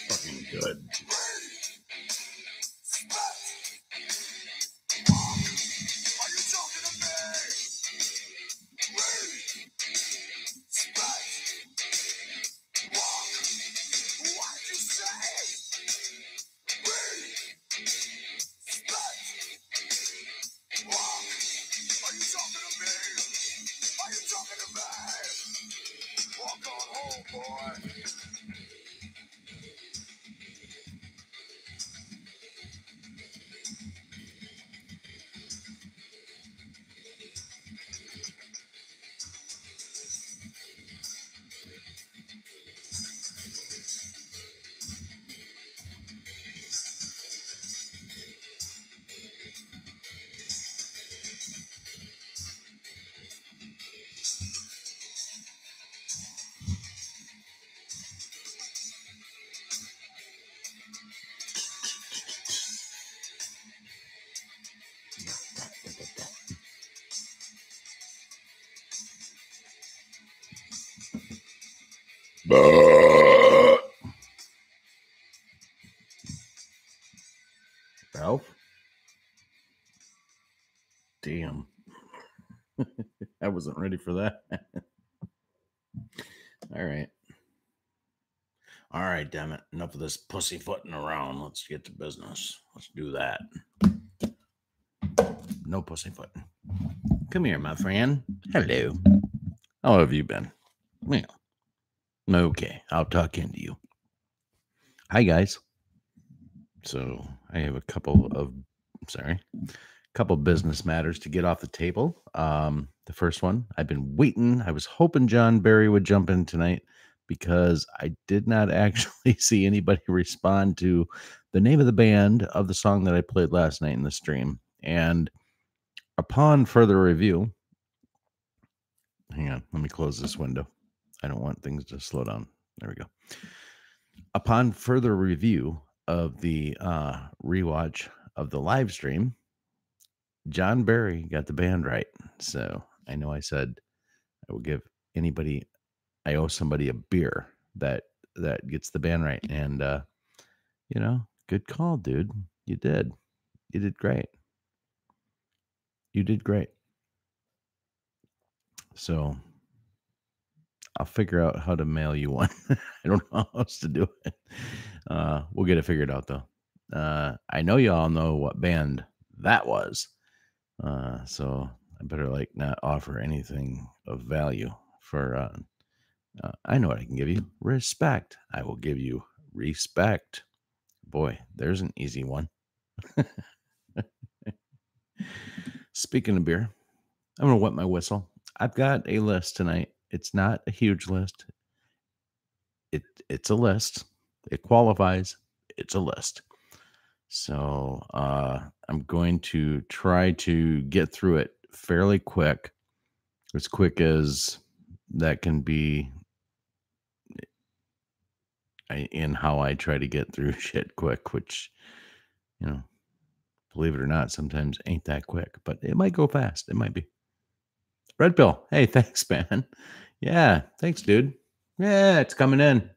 Fucking good. Ralph? Damn. I wasn't ready for that. All right. All right, damn it. Enough of this pussyfooting around. Let's get to business. Let's do that. No pussyfooting. Come here, my friend. Hello. How have you been? Well, okay. I'll talk into you. Hi, guys. So I have a couple business matters to get off the table. The first one, I've been waiting. I was hoping John Barry would jump in tonight because I did not actually see anybody respond to the name of the band of the song that I played last night in the stream. And upon further review, hang on, let me close this window. I don't want things to slow down. There we go. Upon further review of the rewatch of the live stream, John Barry got the band right. So I know I said I will give I owe somebody a beer that gets the band right. And, good call, dude. You did great. You did great. So I'll figure out how to mail you one. I don't know how else to do it. We'll get it figured out though. I know you all know what band that was. So I better not offer anything of value for, I know what I can give you. Respect. I will give you respect. Boy, there's an easy one. Speaking of beer, I'm going to wet my whistle. I've got a list tonight. It's not a huge list. It's a list. It qualifies. It's a list. So I'm going to try to get through it fairly quick, as quick as that can be in how I try to get through shit quick, which, you know, believe it or not, sometimes ain't that quick, but it might go fast. It might be. Red Pill. Hey, thanks, man. Yeah, thanks, dude. Yeah, it's coming in.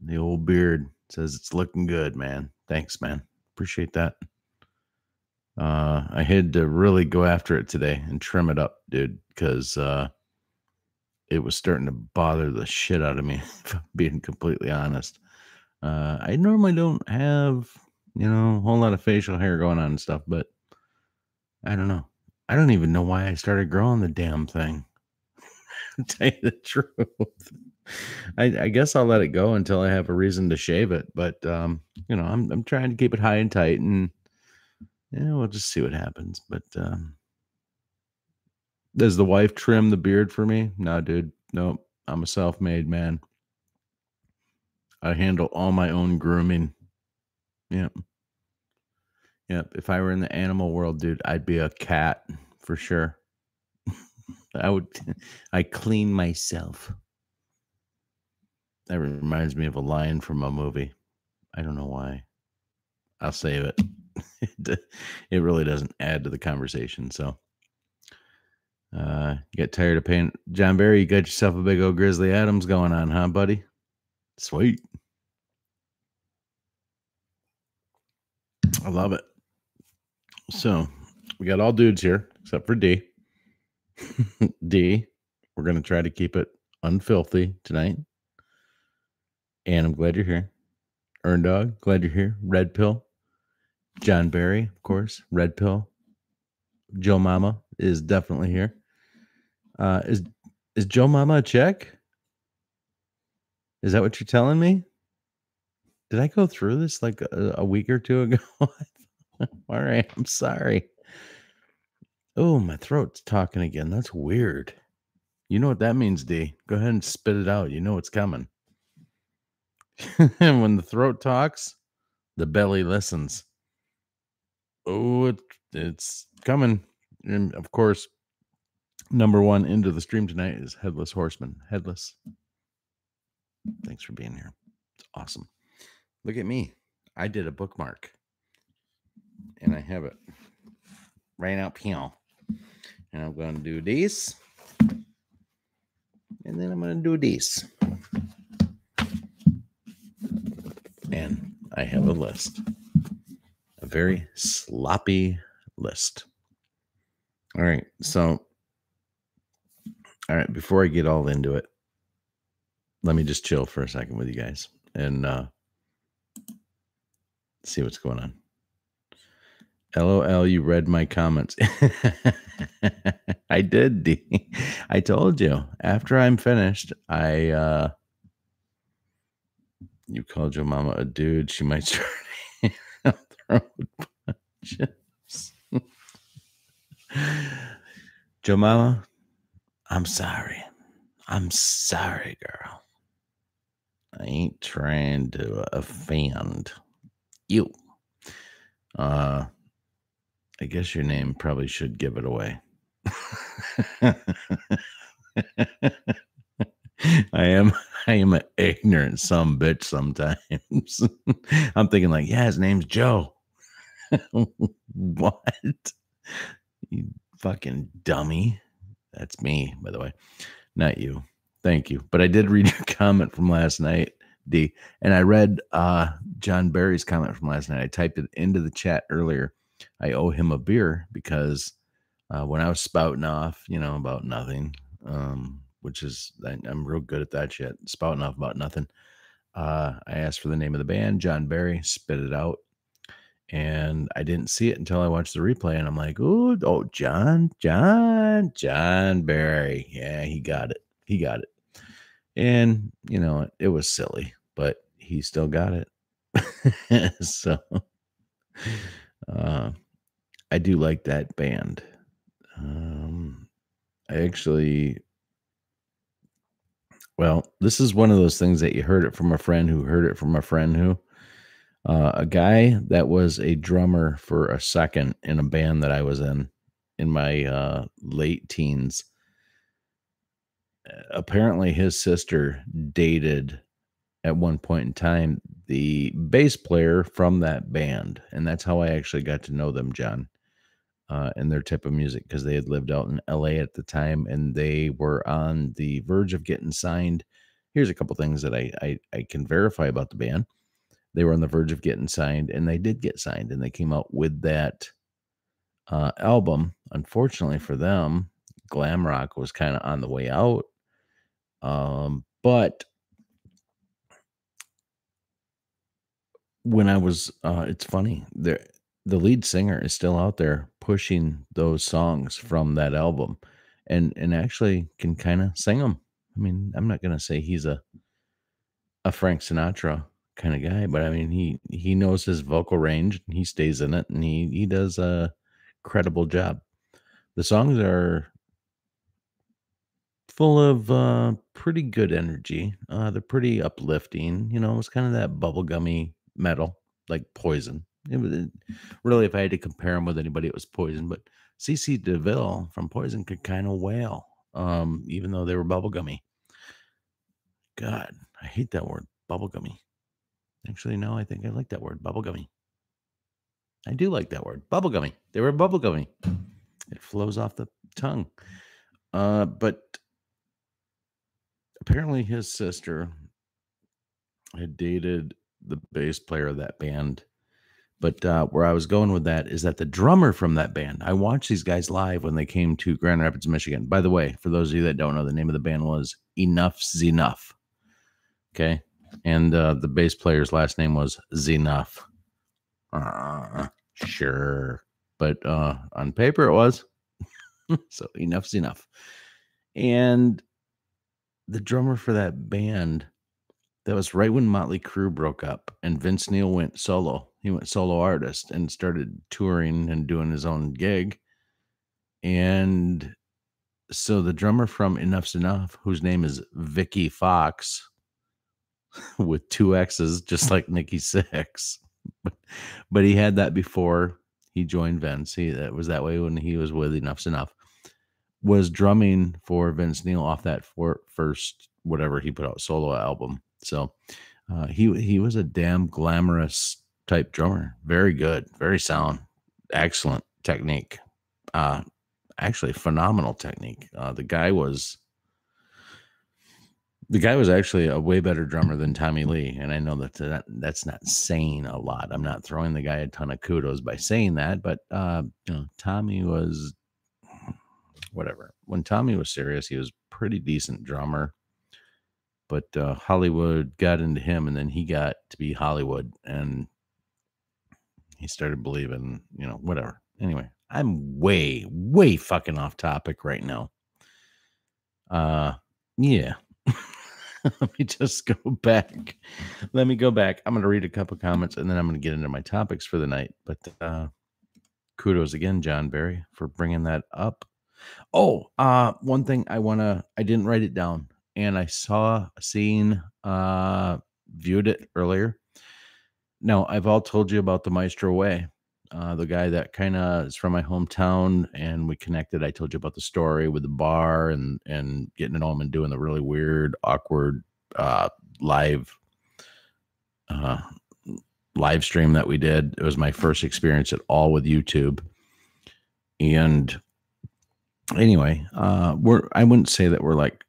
The old beard says it's looking good, man. Thanks, man. Appreciate that. I had to really go after it today and trim it up, dude, because it was starting to bother the shit out of me, if I'm being completely honest. I normally don't have, a whole lot of facial hair going on and stuff, but I don't know. I don't even know why I started growing the damn thing. To tell you the truth. I guess I'll let it go until I have a reason to shave it. But I'm trying to keep it high and tight, and we'll just see what happens. But does the wife trim the beard for me? No, dude. Nope. I'm a self-made man. I handle all my own grooming. Yep. Yep. If I were in the animal world, dude, I'd be a cat for sure. I clean myself. That reminds me of a line from a movie. I don't know why. I'll save it. It really doesn't add to the conversation. So, you get tired of paying John Barry. You got yourself a big old Grizzly Adams going on, huh, buddy? Sweet. I love it. So, we got all dudes here except for D. D, we're going to try to keep it unfilthy tonight. And I'm glad you're here. Earn Dog, glad you're here. Red Pill. John Barry, of course. Red Pill. Joe Mama is definitely here. Is Joe Mama a Czech? Is that what you're telling me? Did I go through this like a week or two ago? All right, I'm sorry. Oh, my throat's talking again. That's weird. You know what that means, D? Go ahead and spit it out. You know it's coming. And when the throat talks, the belly listens. Oh, it's coming. And of course, number one into the stream tonight is Headless Horseman. Headless. Thanks for being here. It's awesome. Look at me. I did a bookmark. And I have it right up here. And I'm going to do this. And then I'm going to do this. And I have a list. A very sloppy list. All right. So, before I get all into it, let me just chill for a second with you guys and see what's going on. LOL, you read my comments. I did, D. I told you. After I'm finished, you called your mama a dude. She might start throwing punches. Joe Mama, I'm sorry. I'm sorry, girl. I ain't trying to offend you. I guess your name probably should give it away. I am an ignorant some bitch sometimes. I'm thinking like, yeah, his name's Joe. What? You fucking dummy. That's me, by the way. Not you. Thank you. But I did read your comment from last night, D. And I read John Barry's comment from last night. I typed it into the chat earlier. I owe him a beer because when I was spouting off, about nothing, which is, I'm real good at that shit, spouting off about nothing. I asked for the name of the band, John Barry, spit it out. And I didn't see it until I watched the replay. And I'm like, oh, John Barry. Yeah, he got it. And, it was silly, but he still got it. So I do like that band. I actually, well, this is one of those things that you heard it from a friend who heard it from a friend who, a guy that was a drummer for a second in a band that I was in my late teens. Apparently, his sister dated at one point in time the bass player from that band, and that's how I actually got to know them, John, and their type of music, because they had lived out in LA at the time and they were on the verge of getting signed. Here's a couple things that I can verify about the band. They were on the verge of getting signed, and they did get signed, and they came out with that album. Unfortunately for them, glam rock was kind of on the way out. But when I was, it's funny, the lead singer is still out there pushing those songs from that album, and actually can kind of sing them. I mean, I'm not gonna say he's a Frank Sinatra kind of guy, but I mean, he knows his vocal range, and he stays in it, and he does a credible job. The songs are full of pretty good energy. They're pretty uplifting. You know, it's kind of that bubblegummy metal, like Poison. Really, if I had to compare him with anybody, it was Poison. But CC DeVille from Poison could kind of wail, even though they were bubblegummy. God, I hate that word, bubblegummy. Actually, no, I think I like that word, bubblegummy. I do like that word, bubblegummy. They were bubblegummy. It flows off the tongue. But apparently, his sister had dated the bass player of that band. But where I was going with that is that the drummer from that band, I watched these guys live when they came to Grand Rapids, Michigan. By the way, for those of you that don't know, the name of the band was Enough's Enough. Okay. And the bass player's last name was Zenuff. Sure. But on paper it was. So Enough's Enough. And the drummer for that band, that was right when Motley Crue broke up and Vince Neil went solo. He went solo artist and started touring and doing his own gig. And so the drummer from Enough's Enough, whose name is Vicky Fox with two X's, just like Nikki Sixx, but he had that before he joined Vince. That was that way when he was with Enough's Enough. Was drumming for Vince Neil off that first whatever he put out solo album. So he was a damn glamorous type drummer. Very good, very sound, excellent technique. Actually, phenomenal technique. The guy was actually a way better drummer than Tommy Lee, and I know that's not saying a lot. I'm not throwing the guy a ton of kudos by saying that, but Tommy was whatever. When Tommy was serious, he was pretty decent drummer. But Hollywood got into him, and then he got to be Hollywood, and he started believing, whatever. Anyway, I'm way, way fucking off topic right now. Yeah. Let me just go back. Let me go back. I'm going to read a couple comments, and then I'm going to get into my topics for the night. But kudos again, John Barry, for bringing that up. Oh, one thing I didn't write it down, and I viewed it earlier. Now, I've all told you about the Maestro Way, the guy that kind of is from my hometown, and we connected. I told you about the story with the bar and getting it home and doing the really weird, awkward live stream that we did. It was my first experience at all with YouTube. And anyway, I wouldn't say that we're like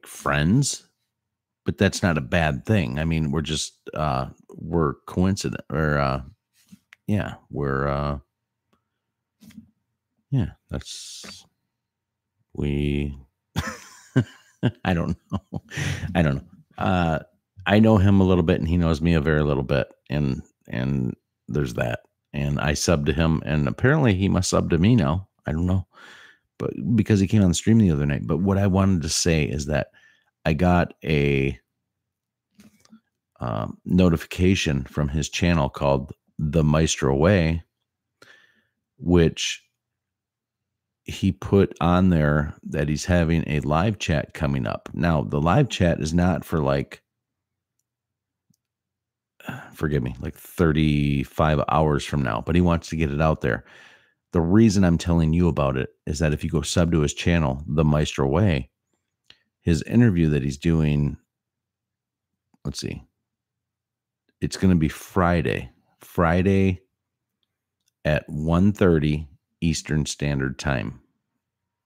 friends, but that's not a bad thing. I mean, we're just we're coincident, or that's we. I don't know. I know him a little bit, and he knows me a very little bit, and there's that. And I subbed to him, and apparently he must sub to me now. I don't know, but because he came on the stream the other night. But what I wanted to say is that I got a notification from his channel called The Maestro Way, which he put on there that he's having a live chat coming up. Now, the live chat is not for like, forgive me, like 35 hours from now, but he wants to get it out there. The reason I'm telling you about it is that if you go sub to his channel, The Maestro Way, his interview that he's doing, let's see, it's going to be Friday at 1:30 Eastern Standard Time.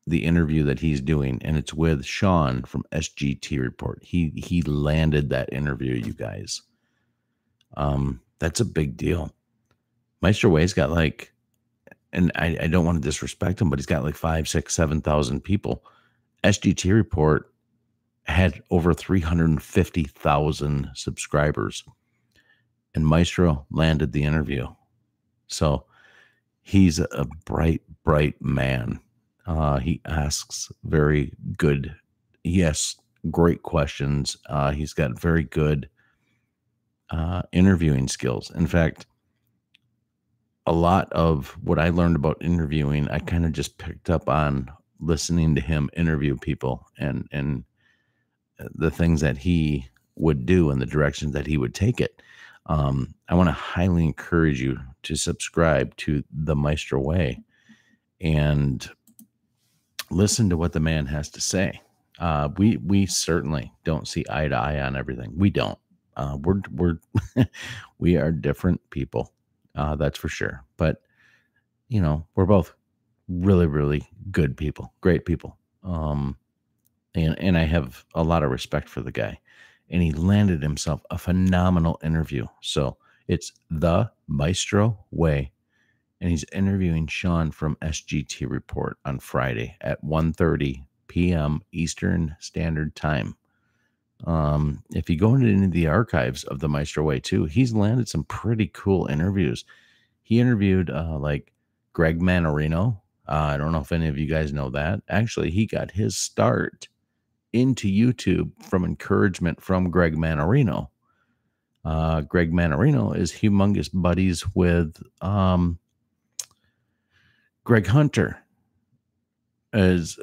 The interview that he's doing, and it's with Sean from SGT Report. He landed that interview, you guys. That's a big deal. Maestro Way's got like, and I don't want to disrespect him, but he's got like 5, 6, 7,000 people. SGT Report had over 350,000 subscribers, and Maestro landed the interview. So he's a bright man. He asks very good. He asks great questions. He's got very good interviewing skills. In fact, a lot of what I learned about interviewing, I kind of just picked up on listening to him interview people and the things that he would do and the directions that he would take it. I want to highly encourage you to subscribe to The Maestro Way and listen to what the man has to say. We certainly don't see eye to eye on everything. We don't. We're we are different people. That's for sure. But we're both really good people, great people. And I have a lot of respect for the guy. And he landed himself a phenomenal interview. So it's The Maestro Way. And he's interviewing Sean from SGT Report on Friday at 1:30 p.m. Eastern Standard Time. If you go into any of the archives of The Maestro Way too, he's landed some pretty cool interviews. He interviewed like Greg Manarino. I don't know if any of you guys know that. Actually, he got his start into YouTube from encouragement from Greg Manarino. Greg Manarino is humongous buddies with Greg Hunter, is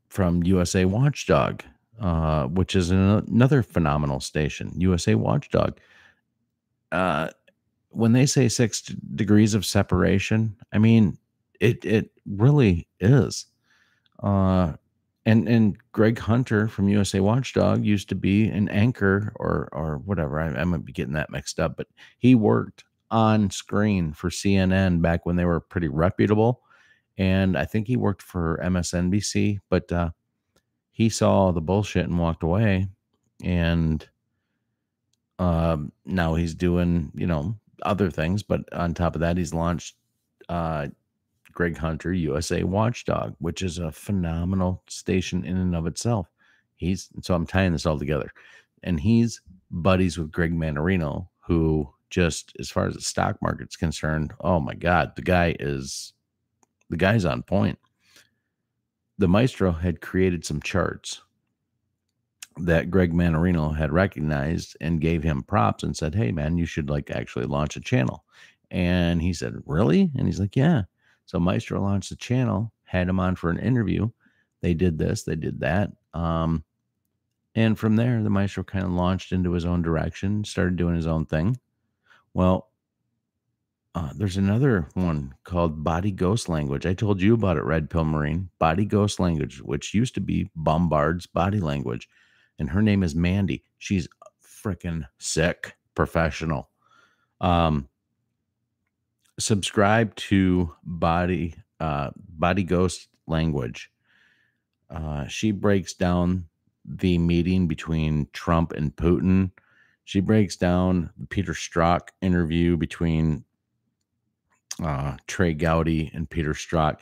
from USA Watchdog, which is another phenomenal station, USA Watchdog. When they say 6 degrees of separation, I mean, it really is. And Greg Hunter from USA Watchdog used to be an anchor or whatever. I might be getting that mixed up, but he worked on screen for CNN back when they were pretty reputable. And I think he worked for MSNBC, but he saw the bullshit and walked away. And now he's doing, other things. But on top of that, he's launched Greg Hunter USA Watchdog, which is a phenomenal station in and of itself. So I'm tying this all together. And he's buddies with Greg Manarino, who just, as far as the stock market's concerned, oh my God, the guy's on point. The Maestro had created some charts that Greg Manarino had recognized and gave him props and said, "Hey man, you should like actually launch a channel." And he said, "Really?" And he's like, "Yeah." So Maestro launched the channel, had him on for an interview. They did this, they did that. And from there, the Maestro kind of launched into his own direction, started doing his own thing. Well, there's another one called Body Ghost Language. I told you about it, Red Pill Marine. Body Ghost Language, which used to be Bombard's Body Language. And her name is Mandy. She's freaking sick professional. Subscribe to Body Ghost Language. She breaks down the meeting between Trump and Putin. She breaks down the Peter Strzok interview between Trey Gowdy and Peter Strzok.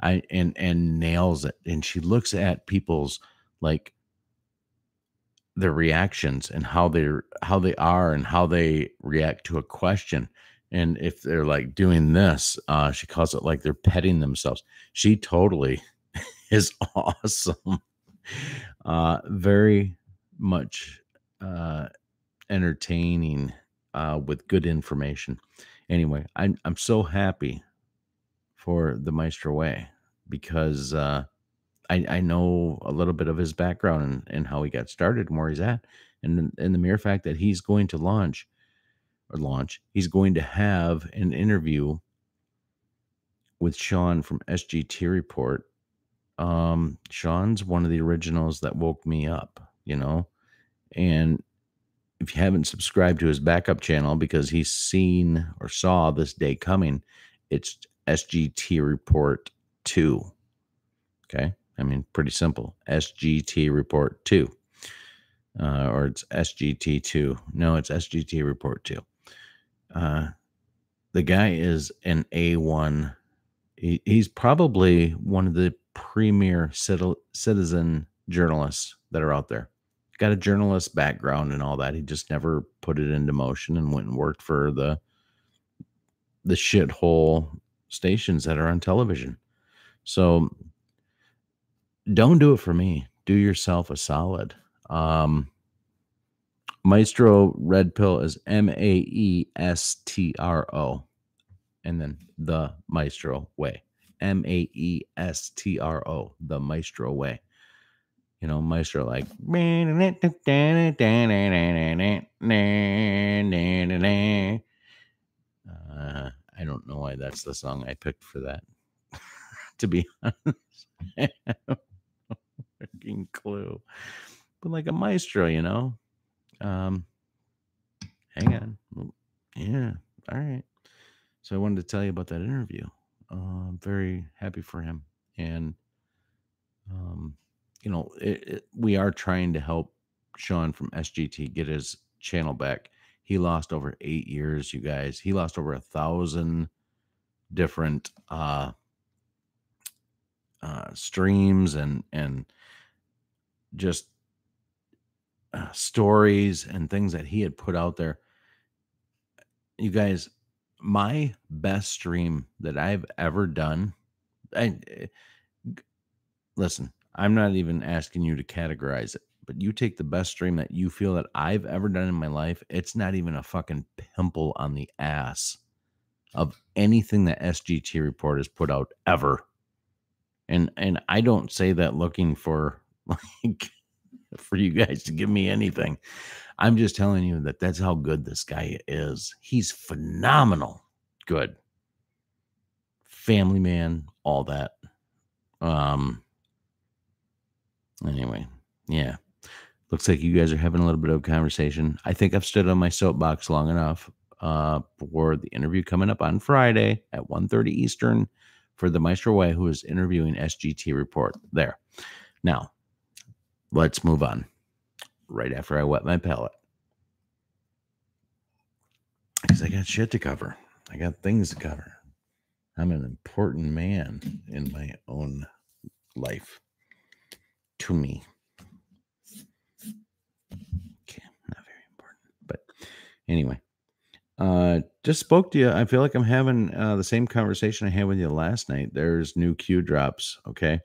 And nails it. And she looks at people's like their reactions and how they are and how they react to a question. And if they're like doing this, she calls it like they're petting themselves. She totally is awesome. Very much entertaining with good information. Anyway, I'm so happy for the Maestro Way. because I know a little bit of his background and how he got started and where he's at. And the mere fact that he's going to he's going to have an interview with Sean from SGT Report. Sean's one of the originals that woke me up, and if you haven't subscribed to his backup channel because he's seen or saw this day coming, it's SGT Report 2. Okay. I mean, pretty simple. SGT Report 2. Or it's SGT 2. No, it's SGT Report 2. The guy is an A1. He's probably one of the premier citizen journalists that are out there. Got a journalist background and all that. He just never put it into motion and went and worked for the shithole stations that are on television. So don't do it for me. Do yourself a solid. Maestro Red Pill is Maestro, and then the Maestro Way. Maestro, the Maestro Way. Maestro like I don't know why that's the song I picked for that. To be honest, freaking clue. But like a maestro, hang on. Yeah, all right. So I wanted to tell you about that interview. I'm very happy for him, and we are trying to help Sean from SGT get his channel back. He lost over 8 years, you guys. He lost over 1,000 different streams and just stories and things that he had put out there. You guys, my best stream that I've ever done, listen, I'm not even asking you to categorize it, but you take the best stream that you feel that I've ever done in my life. It's not even a fucking pimple on the ass of anything that SGT Report has put out ever. And I don't say that looking for for you guys to give me anything. I'm just telling you that that's how good this guy is. He's phenomenal good. Family man, all that. Anyway, yeah. Looks like you guys are having a little bit of a conversation. I think I've stood on my soapbox long enough for the interview coming up on Friday at 1:30 Eastern for the Maestro Way, who is interviewing SGT Report there. Now, let's move on. Right after I wet my palate. Because I got shit to cover. I got things to cover. I'm an important man in my own life. To me. Okay, not very important. But anyway, just spoke to you. I feel like I'm having the same conversation I had with you last night. There's new Q drops. Okay.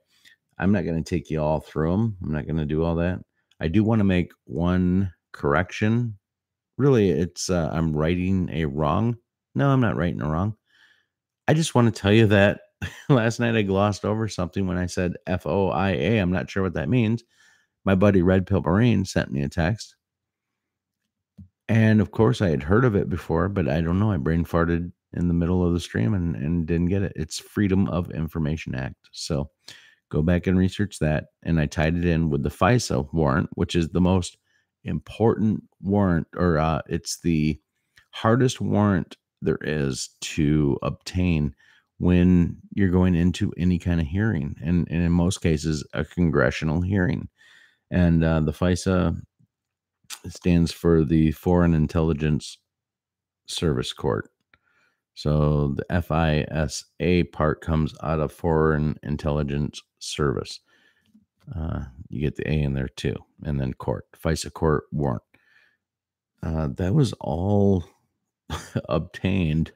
I'm not going to take you all through them. I'm not going to do all that. I do want to make one correction. Really, it's I'm writing a wrong. No, I'm not writing a wrong. I just want to tell you that last night I glossed over something when I said FOIA. I'm not sure what that means. My buddy Red Pill Marine sent me a text. And of course, I had heard of it before, but I don't know. I brain farted in the middle of the stream and didn't get it. It's Freedom of Information Act. So go back and research that. And I tied it in with the FISA warrant, which is the most important warrant, or it's the hardest warrant there is to obtain when you're going into any kind of hearing. And in most cases, a congressional hearing. And the FISA stands for the Foreign Intelligence Service Court. So the FISA part comes out of Foreign Intelligence Service. You get the A in there too. And then court, FISA court warrant. That was all obtained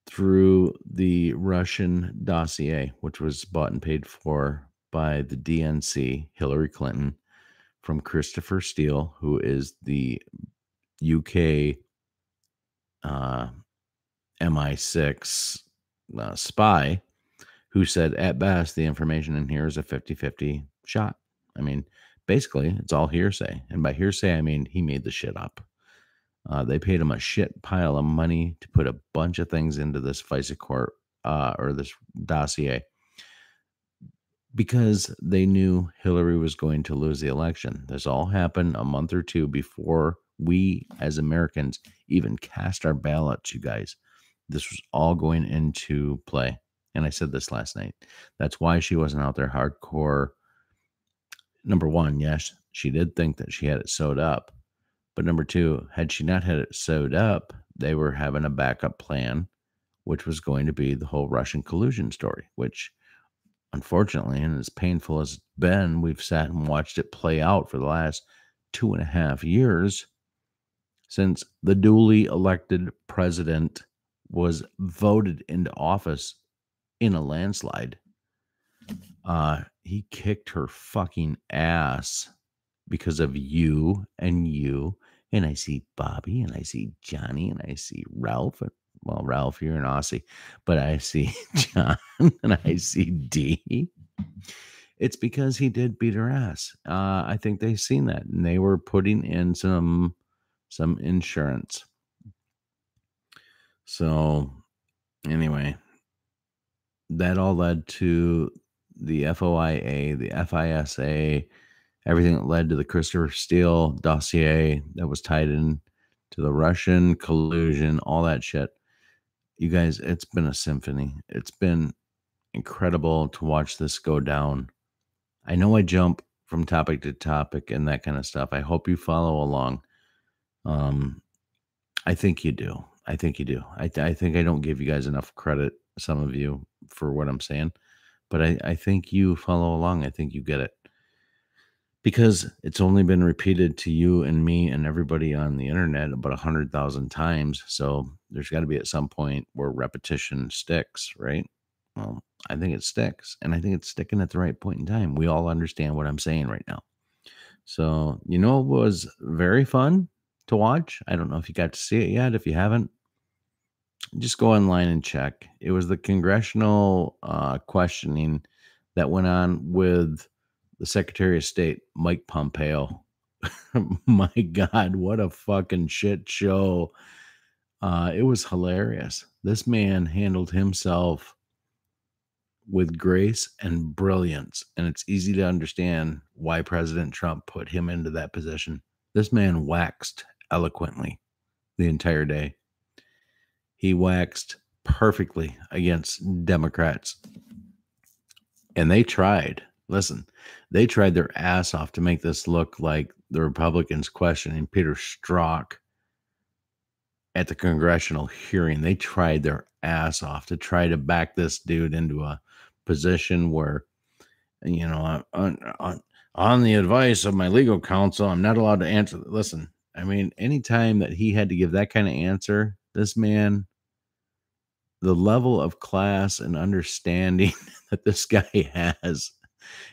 through the Russian dossier, which was bought and paid for by the DNC, Hillary Clinton, from Christopher Steele, who is the UK MI6 spy who said at best the information in here is a 50-50 shot. I mean, basically, it's all hearsay. And by hearsay, I mean he made the shit up. They paid him a shit pile of money to put a bunch of things into this FISA court or this dossier because they knew Hillary was going to lose the election. This all happened a month or two before we as Americans even cast our ballots, you guys. This was all going into play. And I said this last night. That's why she wasn't out there hardcore. Number one, yes, she did think that she had it sewed up. But number two, had she not had it sewed up, they were having a backup plan, which was going to be the whole Russian collusion story, which unfortunately, and as painful as it's been, we've sat and watched it play out for the last 2.5 years since the duly elected president was voted into office in a landslide. He kicked her fucking ass because of you. And I see Bobby and I see Johnny and I see Ralph. Well, Ralph, you're an Aussie, but I see John and I see Dee. It's because he did beat her ass. I think they've seen that and they were putting in some insurance. So anyway, that all led to the FOIA, the FISA, everything that led to the Christopher Steele dossier that was tied in to the Russian collusion, all that shit. You guys, it's been a symphony. It's been incredible to watch this go down. I know I jump from topic to topic and that kind of stuff. I hope you follow along. I think you do. I think you do. I think I don't give you guys enough credit, some of you, for what I'm saying. But I think you follow along. I think you get it. Because it's only been repeated to you and me and everybody on the internet about 100,000 times. So there's got to be at some point where repetition sticks, right? Well, I think it sticks. And I think it's sticking at the right point in time. We all understand what I'm saying right now. So, it was very fun to watch. I don't know if you got to see it yet. If you haven't, just go online and check. It was the congressional questioning that went on with the Secretary of State, Mike Pompeo. My God, what a fucking shit show. It was hilarious. This man handled himself with grace and brilliance, and it's easy to understand why President Trump put him into that position. This man waxed eloquently the entire day. He waxed perfectly against Democrats. And they tried. Listen, they tried their ass off to make this look like the Republicans questioning Peter Strzok at the congressional hearing. They tried their ass off to try to back this dude into a position where, on the advice of my legal counsel, I'm not allowed to answer. Listen, I mean, anytime that he had to give that kind of answer, this man, the level of class and understanding that this guy has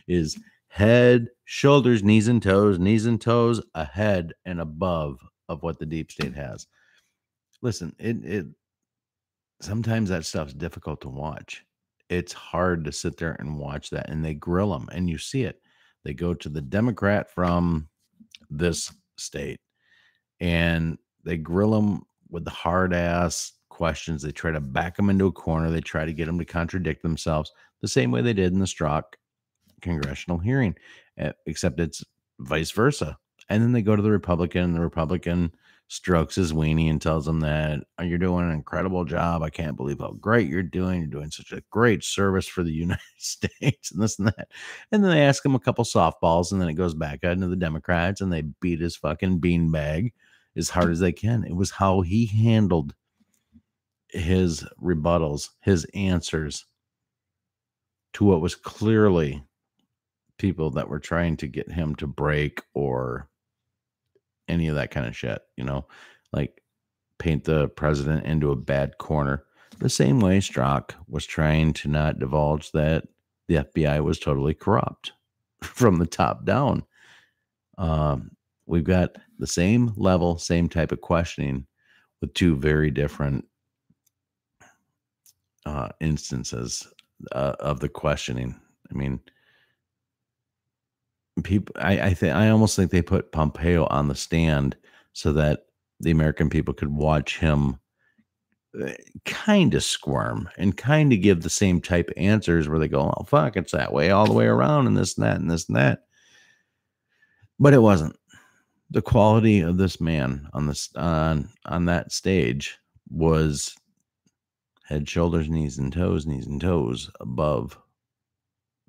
is head, shoulders, knees and toes ahead and above of what the deep state has. Listen, it sometimes that stuff's difficult to watch. It's hard to sit there and watch that, and they grill them, and you see it. They go to the Democrat from this state, and they grill them with the hard ass questions. They try to back them into a corner. They try to get them to contradict themselves the same way they did in the Strzok congressional hearing, except it's vice versa. And then they go to the Republican, and the Republican strokes his weenie and tells him that you're doing an incredible job. I can't believe how great you're doing. You're doing such a great service for the United States and this and that. And then they ask him a couple softballs, and then it goes back out into the Democrats, and they beat his fucking beanbag as hard as they can. It was how he handled his rebuttals, his answers to what was clearly people that were trying to get him to break or any of that kind of shit, like paint the president into a bad corner. The same way Strzok was trying to not divulge that the FBI was totally corrupt from the top down. We've got the same level, same type of questioning with two very different instances. of the questioning. I mean, people, I almost think they put Pompeo on the stand so that the American people could watch him kind of squirm and kind of give the same type of answers where they go, oh, fuck, it's that way all the way around and this and that and this and that. But it wasn't. The quality of this man on this on that stage was head, shoulders, knees and toes above,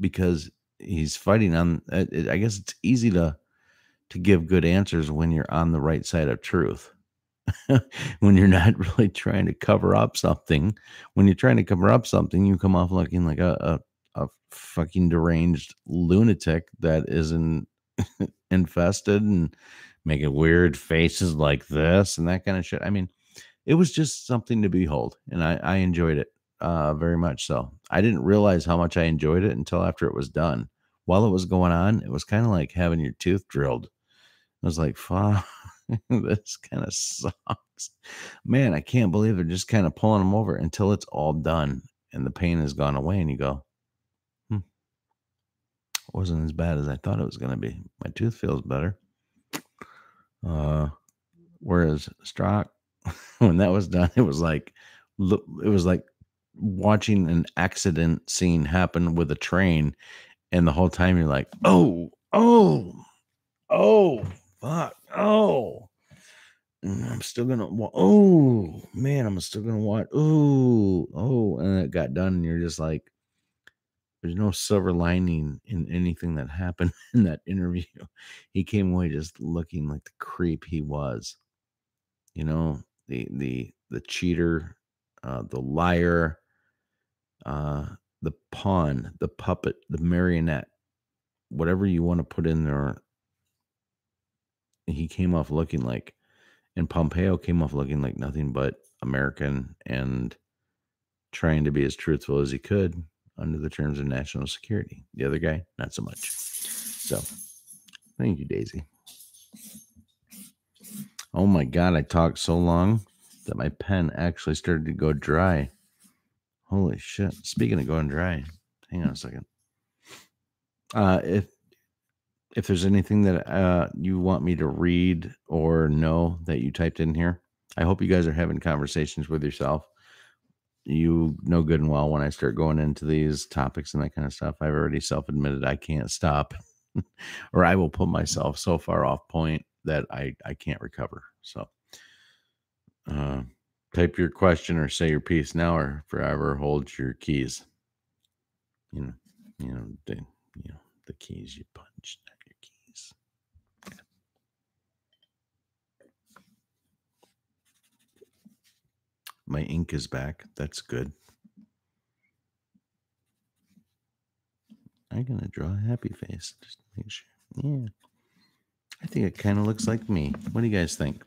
because he's fighting on. I guess it's easy to give good answers when you're on the right side of truth. When you're not really trying to cover up something. When you're trying to cover up something, you come off looking like a fucking deranged lunatic that isn't infested and making weird faces like this and that kind of shit. I mean, it was just something to behold, and I enjoyed it very much so. I didn't realize how much I enjoyed it until after it was done. While it was going on, it was kind of like having your tooth drilled. I was like, fuck, this kind of sucks. Man, I can't believe they're just kind of pulling them over until it's all done and the pain has gone away. And you go, it wasn't as bad as I thought it was going to be. My tooth feels better. Whereas Strock, when that was done, it was like watching an accident scene happen with a train. And the whole time you're like, oh, fuck, oh. I'm still gonna. Oh man, I'm still gonna watch. Oh, and it got done, and you're just like, there's no silver lining in anything that happened in that interview. He came away just looking like the creep he was. You know, the cheater, the liar, the pawn, the puppet, the marionette, whatever you want to put in there. He came off looking like. And Pompeo came off looking like nothing but American and trying to be as truthful as he could under the terms of national security. The other guy, not so much. So, thank you, Daisy. Oh my God, I talked so long that my pen actually started to go dry. Holy shit. Speaking of going dry, hang on a second. If there's anything that you want me to read or know that you typed in here, I hope you guys are having conversations with yourself. You know good and well when I start going into these topics and that kind of stuff, I've already self-admitted I can't stop or I will put myself so far off point that I can't recover. So type your question or say your piece now or forever hold your keys. The keys you punch, not your keys. My ink is back. That's good. I'm going to draw a happy face just to make sure. Yeah. I think it kind of looks like me. What do you guys think?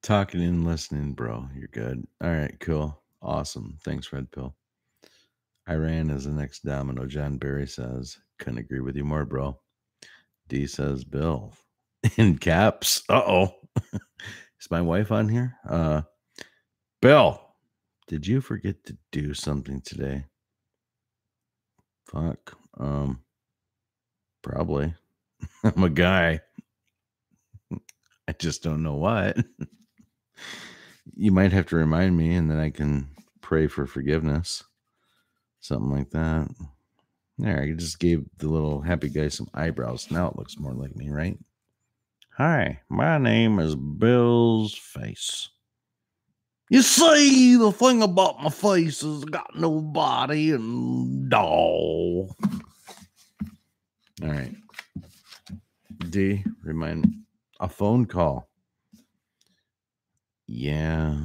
Talking and listening, bro. You're good. All right, cool. Awesome. Thanks, Red Pill. Iran is the next domino. John Barry says, couldn't agree with you more, bro. D says, Bill. In caps. Uh-oh. Is my wife on here? Bill, did you forget to do something today? Fuck. Probably. I'm a guy. I just don't know what. You might have to remind me, and then I can pray for forgiveness. Something like that. There, I just gave the little happy guy some eyebrows. Now it looks more like me, right? Hi, my name is Bill's Face. You see, the thing about my face is I got no body and doll. All right. D, remind me. A phone call. Yeah.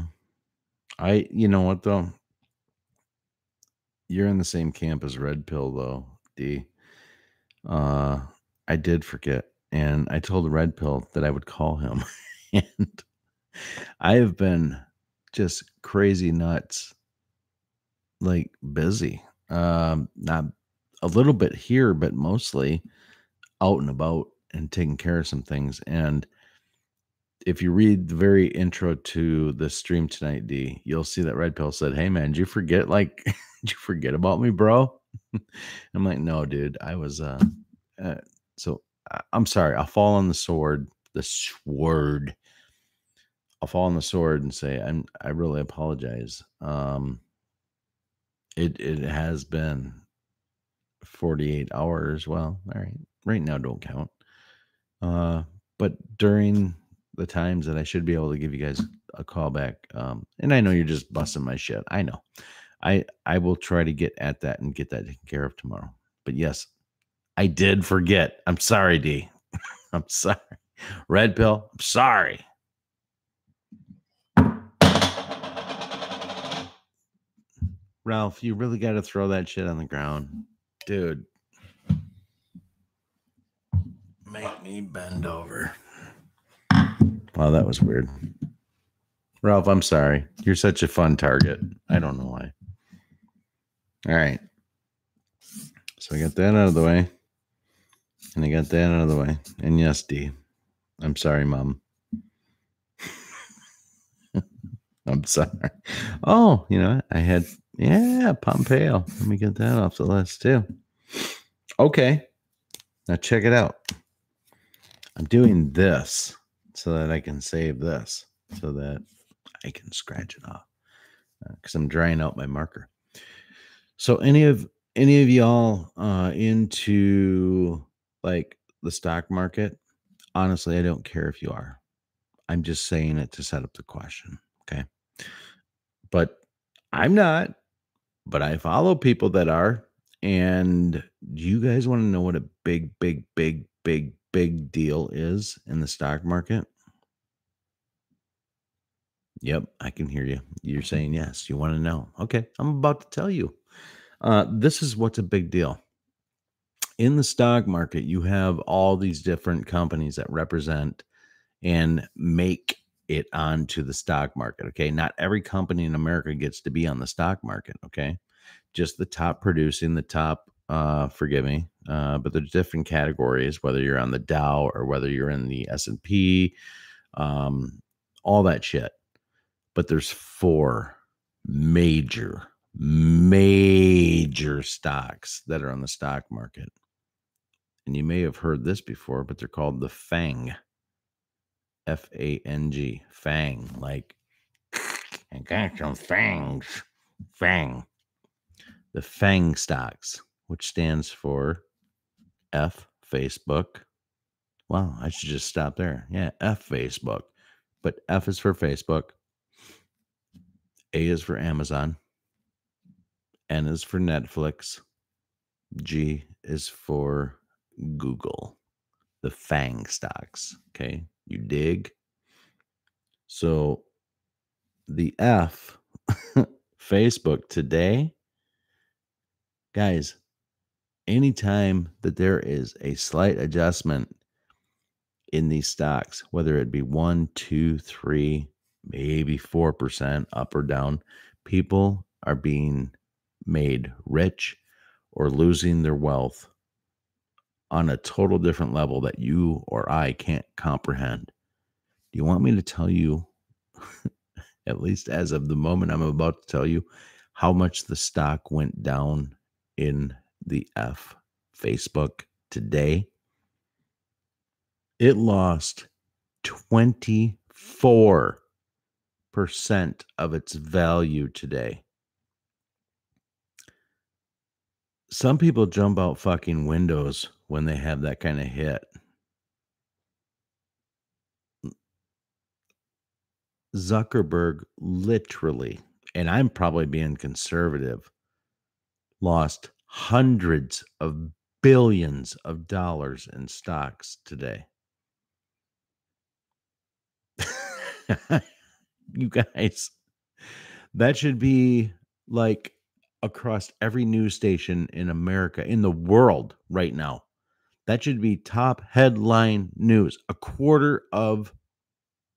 You know what, though? You're in the same camp as Red Pill, though, D. I did forget, and I told Red Pill that I would call him. And I have been just crazy nuts, like busy. Not a little bit here, but mostly out and about and taking care of some things. And if you read the very intro to the stream tonight, D, you'll see that Red Pill said, "Hey man, did you forget did you forget about me, bro?" I'm like, "No, dude. I was uh so I'm sorry. I'll fall on the sword, the sword. I'll fall on the sword and say I really apologize. It has been 48 hours. Well, all right. Right now don't count. Uh, but during the times that I should be able to give you guys a call back, and I know you're just busting my shit. I know. I will try to get at that and get that taken care of tomorrow. But yes, I did forget. I'm sorry, D. I'm sorry. Red Pill, I'm sorry. Ralph, you really got to throw that shit on the ground. Dude. Make me bend over. Wow, that was weird. Ralph, I'm sorry. You're such a fun target. I don't know why. All right. So I got that out of the way. And I got that out of the way. And yes, D. I'm sorry, Mom. I'm sorry. Oh, I had, Pompeo. Let me get that off the list too. Okay. Now check it out. I'm doing this so that I can save this so that I can scratch it off because I'm drying out my marker. So any of y'all into like the stock market? Honestly, I don't care if you are. I'm just saying it to set up the question. Okay. But I'm not, but I follow people that are. And do you guys want to know what a big, big, big, big, big deal is in the stock market? Yep, I can hear you. You're saying yes. You want to know. Okay, I'm about to tell you. This is what's a big deal. In the stock market, you have all these different companies that represent and make it onto the stock market. Okay. Not every company in America gets to be on the stock market. Okay. Just the top producing, the top, forgive me, but there's different categories, whether you're on the Dow or whether you're in the S&P, all that shit. But there's four major stocks that are on the stock market. And you may have heard this before, but they're called the FANG. FANG. FANG. Like, I got some fangs. FANG. The FANG stocks, which stands for F, Facebook. Wow, I should just stop there. Yeah, F, Facebook. But F is for Facebook. A is for Amazon. N is for Netflix. G is for Google. The FANG stocks. Okay, you dig? So the F, Facebook today, guys, anytime that there is a slight adjustment in these stocks, whether it be 1, 2, 3, maybe 4% up or down, people are being made rich or losing their wealth on a total different level that you or I can't comprehend. Do you want me to tell you, at least as of the moment I'm about to tell you, how much the stock went down in the Facebook today? It lost 24% of its value today. Some people jump out fucking windows when they have that kind of hit. Zuckerberg literally, and I'm probably being conservative, lost hundreds of billions of dollars in stocks today. You guys, that should be like across every news station in America, in the world right now. That should be top headline news. A quarter of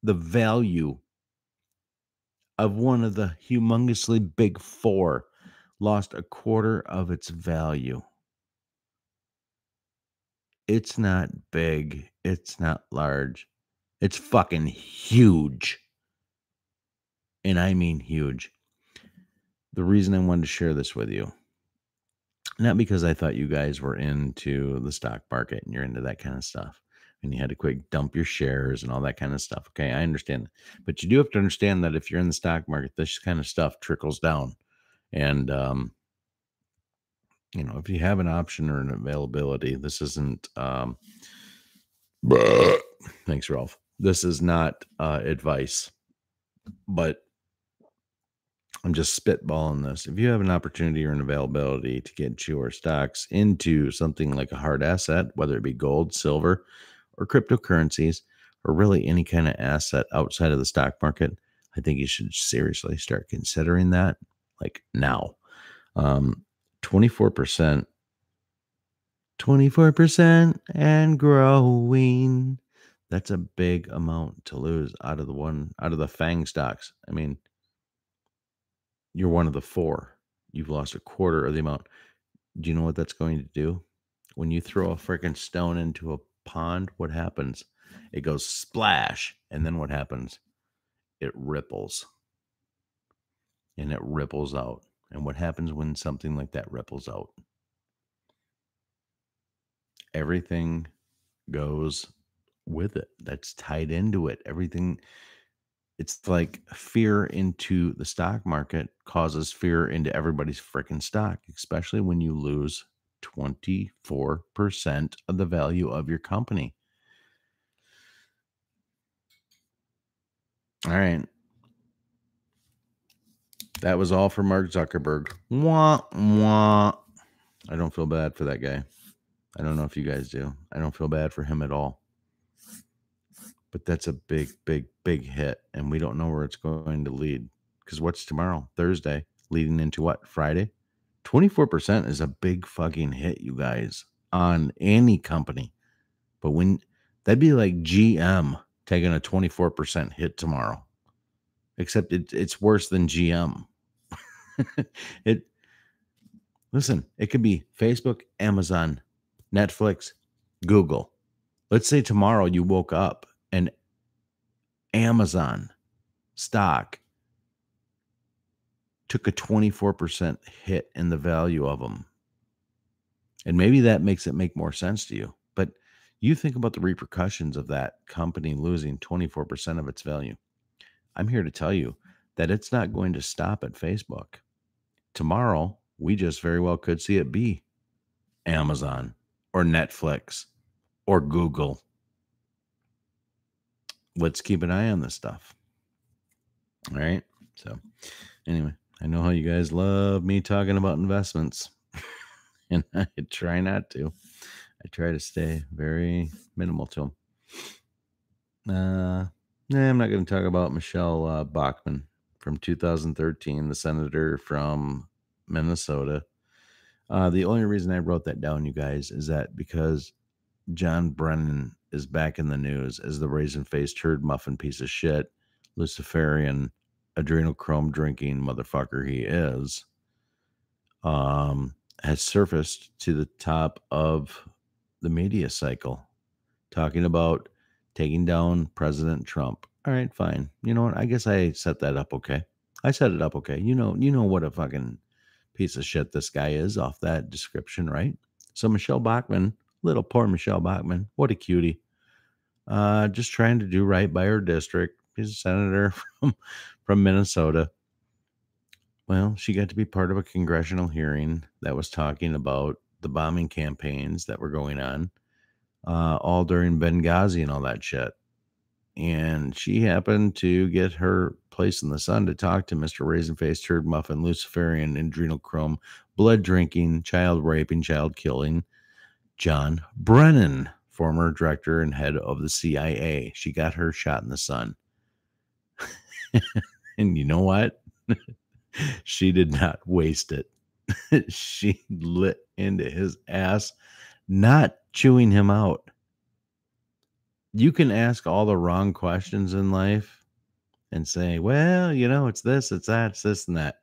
the value of one of the humongously big four lost a quarter of its value. It's not big. It's not large. It's fucking huge. And I mean huge. The reason I wanted to share this with you, not because I thought you guys were into the stock market and you're into that kind of stuff, and you had to quick dump your shares and all that kind of stuff. Okay, I understand that. But you do have to understand that if you're in the stock market, this kind of stuff trickles down. And, if you have an option or an availability, this isn't, thanks, Ralph. This is not advice, but I'm just spitballing this. If you have an opportunity or an availability to get your stocks into something like a hard asset, whether it be gold, silver, or cryptocurrencies, or really any kind of asset outside of the stock market, I think you should seriously start considering that like now. 24%, 24% and growing. That's a big amount to lose out of the FANG stocks. I mean, you're one of the four. You've lost a quarter of the amount. Do you know what that's going to do? When you throw a freaking stone into a pond, what happens? It goes splash. And then what happens? It ripples. And it ripples out. And what happens when something like that ripples out? Everything goes with it. That's tied into it. Everything. It's like fear into the stock market causes fear into everybody's freaking stock, especially when you lose 24% of the value of your company. All right. That was all for Mark Zuckerberg. Wah, wah. I don't feel bad for that guy. I don't know if you guys do. I don't feel bad for him at all. But that's a big, big, big hit. And we don't know where it's going to lead. Because what's tomorrow? Thursday. Leading into what? Friday? 24% is a big fucking hit, you guys, on any company. But that'd be like GM taking a 24% hit tomorrow. Except it's worse than GM. Listen, it could be Facebook, Amazon, Netflix, Google. Let's say tomorrow you woke up and Amazon stock took a 24% hit in the value of them. And maybe that makes it make more sense to you. But you think about the repercussions of that company losing 24% of its value. I'm here to tell you that it's not going to stop at Facebook. Tomorrow, we just very well could see it be Amazon or Netflix or Google. Let's keep an eye on this stuff. All right. So anyway, I know how you guys love me talking about investments, and I try not to. I try to stay very minimal to them. I'm not going to talk about Michelle Bachmann from 2013, the senator from Minnesota. The only reason I wrote that down, you guys, is that because John Brennan is back in the news as the raisin-faced turd muffin piece of shit, Luciferian, adrenochrome drinking motherfucker he is, has surfaced to the top of the media cycle, talking about taking down President Trump. All right, fine. You know what? I guess I set that up okay. I set it up okay. You know what a fucking piece of shit this guy is off that description, right? So Michelle Bachmann, little poor Michelle Bachmann, what a cutie. Just trying to do right by her district. She's a senator from Minnesota. Well, she got to be part of a congressional hearing that was talking about the bombing campaigns that were going on, all during Benghazi and all that shit. And she happened to get her place in the sun to talk to Mr. Raisin-Faced Turd Muffin, Luciferian, adrenochrome, blood drinking, child raping, child killing, John Brennan, former director and head of the CIA. She got her shot in the sun. And you know what? She did not waste it. She lit into his ass, not chewing him out. You can ask all the wrong questions in life, and say, well, it's this, it's that, it's this and that.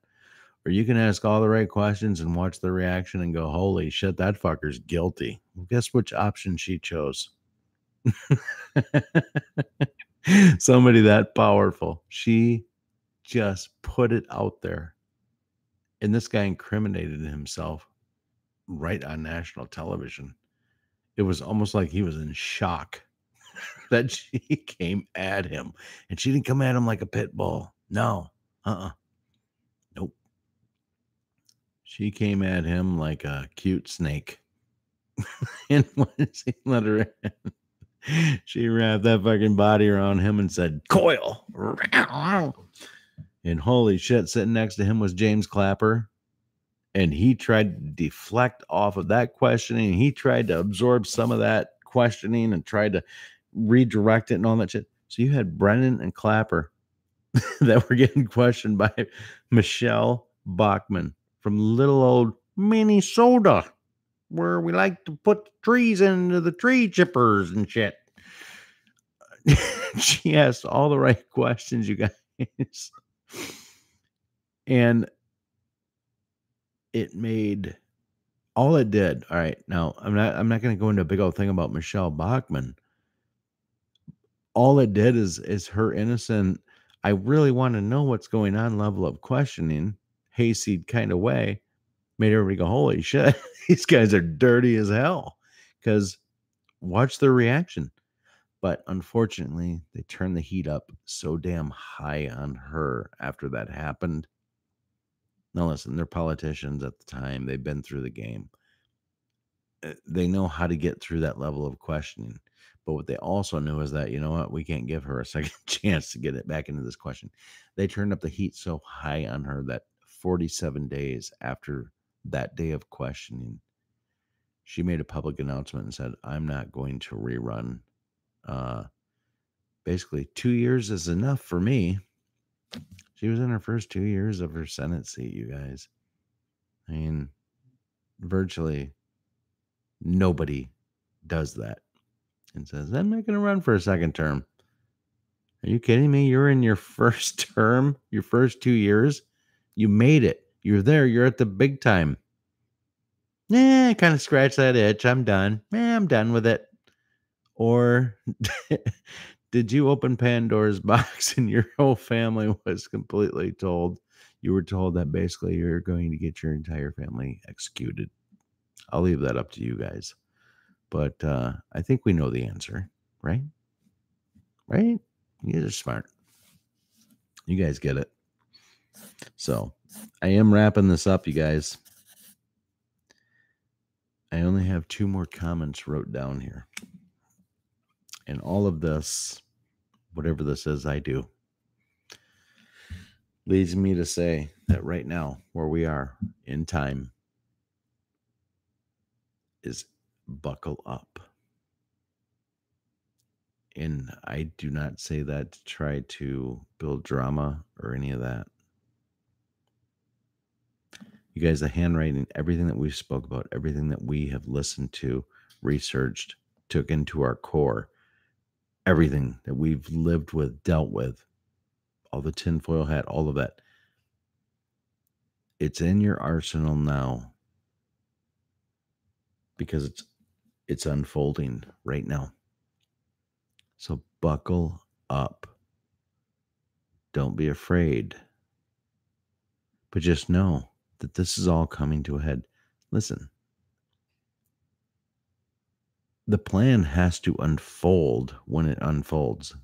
Or you can ask all the right questions and watch the reaction and go, holy shit, that fucker's guilty. Well, guess which option she chose? Somebody that powerful. She just put it out there. And this guy incriminated himself right on national television. It was almost like he was in shock that she came at him. And she didn't come at him like a pit bull. No. Nope. She came at him like a cute snake. And when she let her in, she wrapped that fucking body around him and said, coil. And holy shit, sitting next to him was James Clapper. And he tried to deflect off of that questioning. He tried to absorb some of that questioning and tried to redirect it and all that shit. So you had Brennan and Clapper that were getting questioned by Michelle Bachmann from little old Minnesota, where we like to put trees into the tree chippers and shit. She asked all the right questions, you guys. And it made all it did. All right. Now I'm not going to go into a big old thing about Michelle Bachmann. All it did is her innocent, I really want to know what's going on level of questioning, hayseed kind of way, made everybody go, holy shit, these guys are dirty as hell. Because watch their reaction. But unfortunately, they turned the heat up so damn high on her after that happened. Now, listen, they're politicians at the time. They've been through the game. They know how to get through that level of questioning. But what they also knew is that, you know what, we can't give her a second chance to get it back into this question. They turned up the heat so high on her that 47 days after that day of questioning, she made a public announcement and said, I'm not going to rerun. Basically, 2 years is enough for me. She was in her first 2 years of her Senate seat, you guys. I mean, virtually nobody does that and says, I'm not going to run for a second term. Are you kidding me? You're in your first term, your first 2 years. You made it. You're there. You're at the big time. Kind of scratch that itch. I'm done. I'm done with it. Or did you open Pandora's box and your whole family was completely told? You were told that basically you're going to get your entire family executed. I'll leave that up to you guys. But I think we know the answer, right? Right? You guys are smart. You guys get it. So I am wrapping this up, you guys. I only have 2 more comments wrote down here. And all of this, whatever this is, I do, leads me to say that right now, where we are in time, is buckle up. And I do not say that to try to build drama or any of that. You guys, the handwriting, everything that we spoke about, everything that we have listened to, researched, took into our core, everything that we've lived with, dealt with, all the tinfoil hat, all of that, it's in your arsenal now because it's unfolding right now. So buckle up. Don't be afraid. But just know that this is all coming to a head. Listen, the plan has to unfold when it unfolds.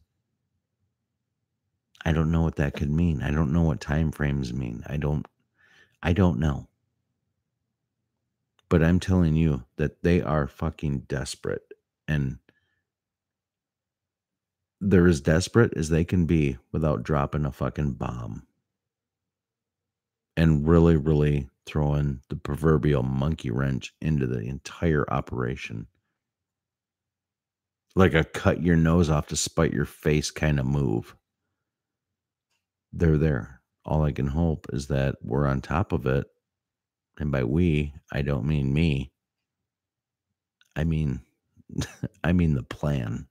I don't know what that could mean. I don't know what time frames mean. I don't know. But I'm telling you that they are fucking desperate. And they're as desperate as they can be without dropping a fucking bomb. And really, really throwing the proverbial monkey wrench into the entire operation. Like a cut your nose off to spite your face kind of move. They're there. All I can hope is that we're on top of it. And by we, I don't mean me. I mean the plan.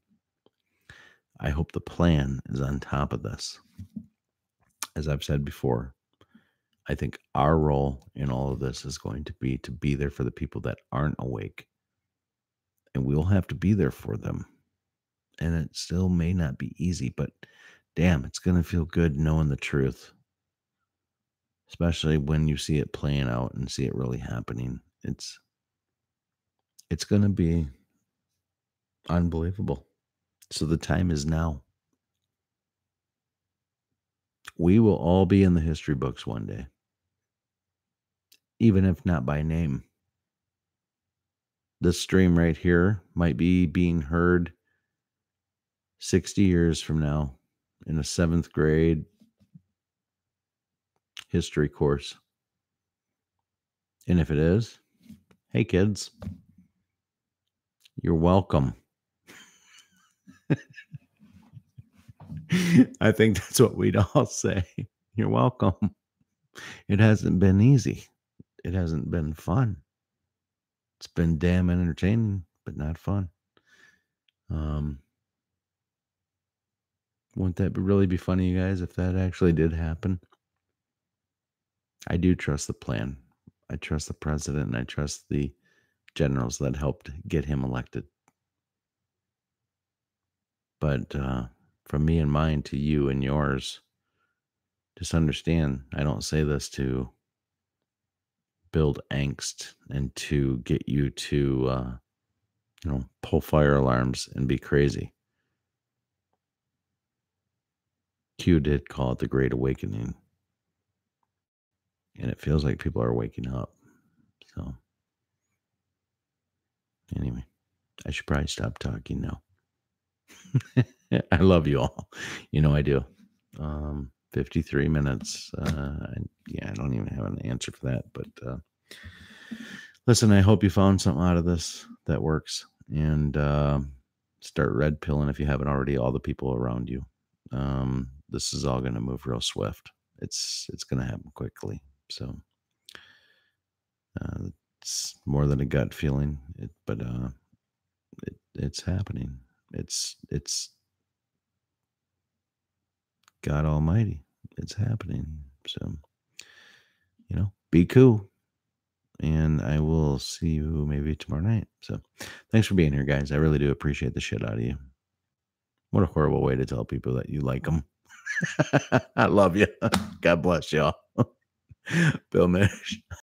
I hope the plan is on top of this. As I've said before, I think our role in all of this is going to be there for the people that aren't awake, and we'll have to be there for them. And it still may not be easy, but damn, it's going to feel good knowing the truth, especially when you see it playing out and see it really happening. It's going to be unbelievable. So the time is now. We will all be in the history books one day, even if not by name. This stream right here might be being heard 60 years from now in a 7th grade history course. And if it is, hey kids, you're welcome. I think that's what we'd all say. You're welcome. It hasn't been easy. It hasn't been fun. It's been damn entertaining, but not fun. Wouldn't that really be funny, you guys, if that actually did happen? I do trust the plan. I trust the president, and I trust the generals that helped get him elected. But from me and mine to you and yours, just understand, I don't say this to build angst and to get you to, pull fire alarms and be crazy. Q did call it the Great Awakening. And it feels like people are waking up. So, anyway, I should probably stop talking now. I love you all. You know I do. 53 minutes. I don't even have an answer for that. But listen, I hope you found something out of this that works. And start red pilling if you haven't already, all the people around you. This is all going to move real swift. It's going to happen quickly. So it's more than a gut feeling, but it's happening. It's God Almighty. It's happening. So, be cool. And I will see you maybe tomorrow night. So thanks for being here, guys. I really do appreciate the shit out of you. What a horrible way to tell people that you like them. I love you. God bless y'all. Bill Mish.